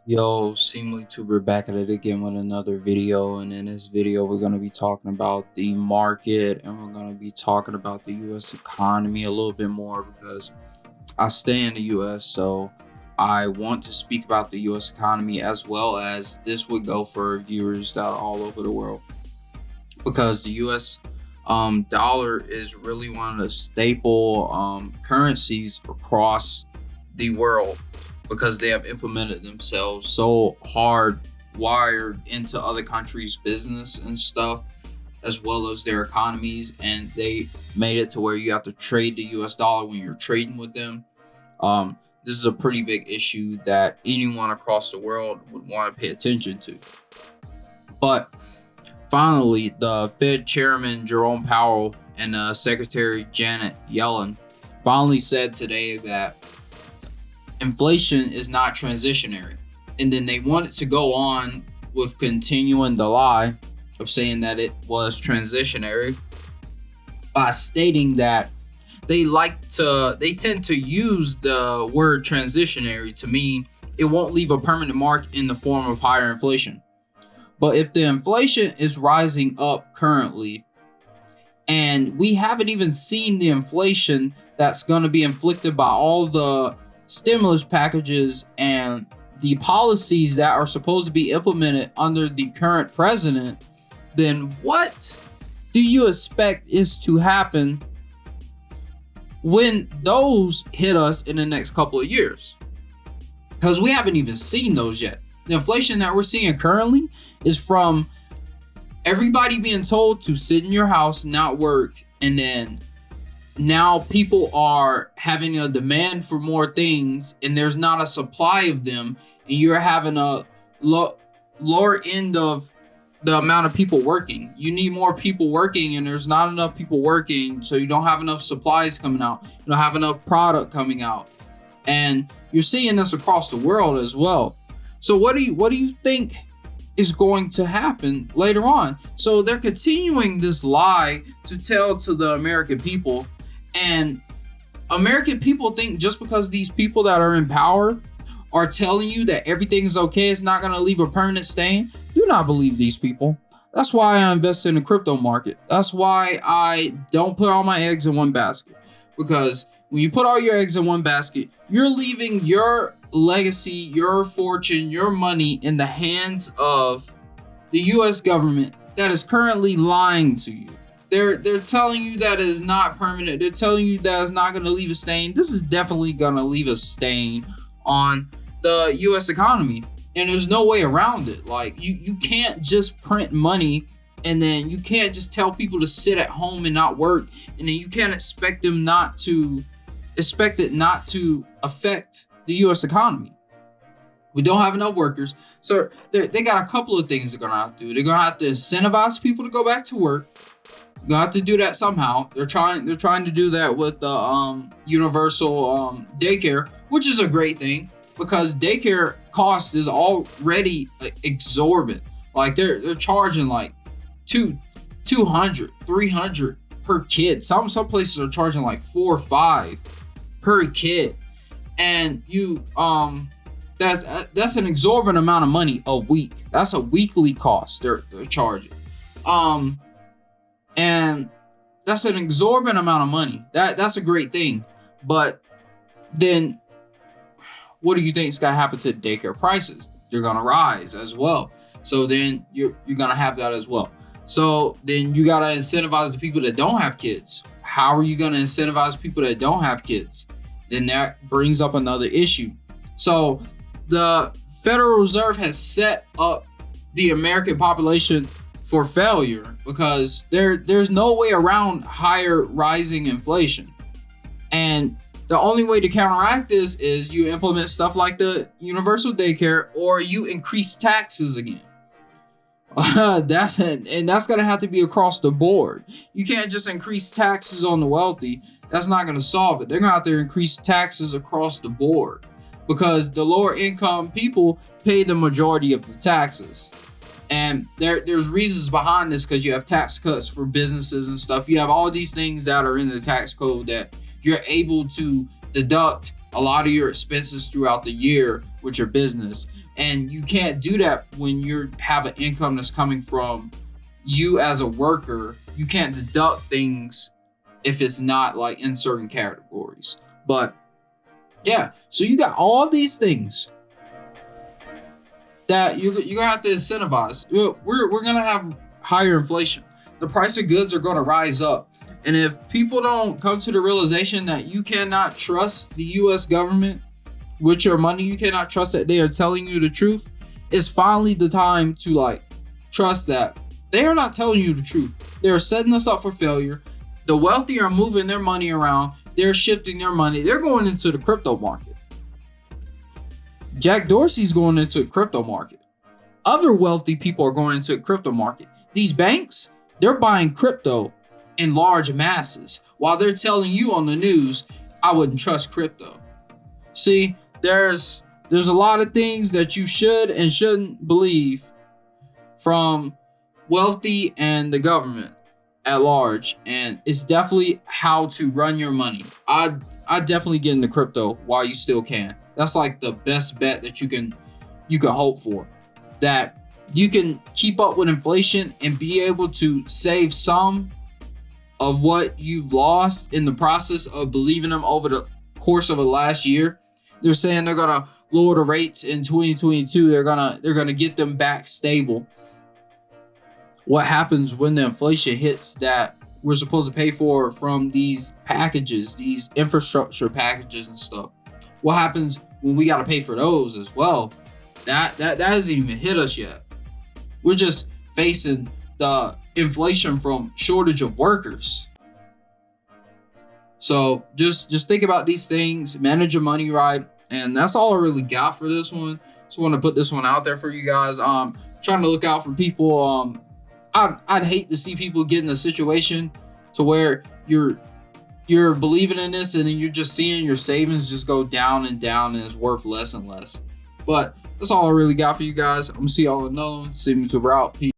Yo, Seemlytuber back at it again with another video. And in this video, we're going to be talking about the market and we're going to be talking about the US economy a little bit more because I stay in the US. So I want to speak about the US economy as well as this would go for viewers that are all over the world because the US dollar is really one of the staple currencies across the world because they have implemented themselves so hard wired into other countries' business and stuff, as well as their economies, and they made it to where you have to trade the US dollar when you're trading with them. This is a pretty big issue that anyone across the world would want to pay attention to. But finally, the Fed Chairman Jerome Powell and Secretary Janet Yellen finally said today that inflation is not transitionary. And then they wanted to go on with continuing the lie of saying that it was transitionary by stating that they tend to use the word transitionary to mean it won't leave a permanent mark in the form of higher inflation. But if the inflation is rising up currently, and we haven't even seen the inflation that's going to be inflicted by all the stimulus packages and the policies that are supposed to be implemented under the current president, then what do you expect is to happen when those hit us in the next couple of years? Because we haven't even seen those yet. The inflation that we're seeing currently is from everybody being told to sit in your house, not work, and then now people are having a demand for more things and there's not a supply of them, and you're having a lower end of the amount of people working. You need more people working and there's not enough people working, so you don't have enough supplies coming out. You don't have enough product coming out. And you're seeing this across the world as well. So what do you think is going to happen later on? So they're continuing this lie to tell to the American people. And American people think just because these people that are in power are telling you that everything's okay, it's not going to leave a permanent stain. Do not believe these people. That's why I invest in the crypto market. That's why I don't put all my eggs in one basket. Because when you put all your eggs in one basket, you're leaving your legacy, your fortune, your money in the hands of the US government that is currently lying to you. They're telling you that it is not permanent. They're telling you that it's not going to leave a stain. This is definitely going to leave a stain on the US economy. And there's no way around it. Like you can't just print money and then you can't just tell people to sit at home and not work, and then you can't expect it not to affect the US economy. We don't have enough workers. So they got a couple of things they're going to have to do. They're going to have to incentivize people to go back to work. You're going to have to do that somehow. They're trying to do that with the universal daycare, which is a great thing because daycare cost is already exorbitant. Like they're charging like 200, 300 per kid. Some places are charging like 4 or 5 per kid. And that's an exorbitant amount of money a week. That's a weekly cost they're charging. And that's an exorbitant amount of money. That's a great thing. But then what do you think is going to happen to daycare prices? They're going to rise as well. So then you're going to have that as well. So then you got to incentivize the people that don't have kids. How are you going to incentivize people that don't have kids? Then that brings up another issue. So the Federal Reserve has set up the American population for failure because there's no way around higher rising inflation. And the only way to counteract this is you implement stuff like the universal daycare or you increase taxes again. That's going to have to be across the board. You can't just increase taxes on the wealthy. That's not going to solve it. They're going to have to increase taxes across the board because the lower income people pay the majority of the taxes. And there's reasons behind this because you have tax cuts for businesses and stuff. You have all these things that are in the tax code that you're able to deduct a lot of your expenses throughout the year with your business. And you can't do that when you have an income that's coming from you as a worker. You can't deduct things if it's not like in certain categories. But yeah, so you got all these things that you're gonna have to incentivize. We're gonna have higher inflation. The price of goods are gonna rise up. And if people don't come to the realization that you cannot trust the US government with your money, you cannot trust that they are telling you the truth, it's finally the time to like trust that they are not telling you the truth. They're setting us up for failure. The wealthy are moving their money around. They're shifting their money. They're going into the crypto market. Jack Dorsey's going into the crypto market. Other wealthy people are going into the crypto market. These banks, they're buying crypto in large masses while they're telling you on the news, I wouldn't trust crypto. See, there's a lot of things that you should and shouldn't believe from wealthy and the government at large, and it's definitely how to run your money. I definitely get into crypto while you still can. That's like the best bet that you can hope for, that you can keep up with inflation and be able to save some of what you've lost in the process of believing them over the course of the last year. They're saying they're gonna lower the rates in 2022. They're gonna get them back stable. What happens when the inflation hits that we're supposed to pay for from these packages, these infrastructure packages and stuff? What happens when we got to pay for those as well? That hasn't even hit us yet. We're just facing the inflation from shortage of workers. So just think about these things, manage your money right, and that's all I really got for this one. Just want to put this one out there for you guys. Trying to look out for people. I'd hate to see people get in a situation to where you're believing in this and then you're just seeing your savings just go down and down and it's worth less and less. But that's all I really got for you guys. I'm gonna see y'all in another one. Seemlytuber out. Peace.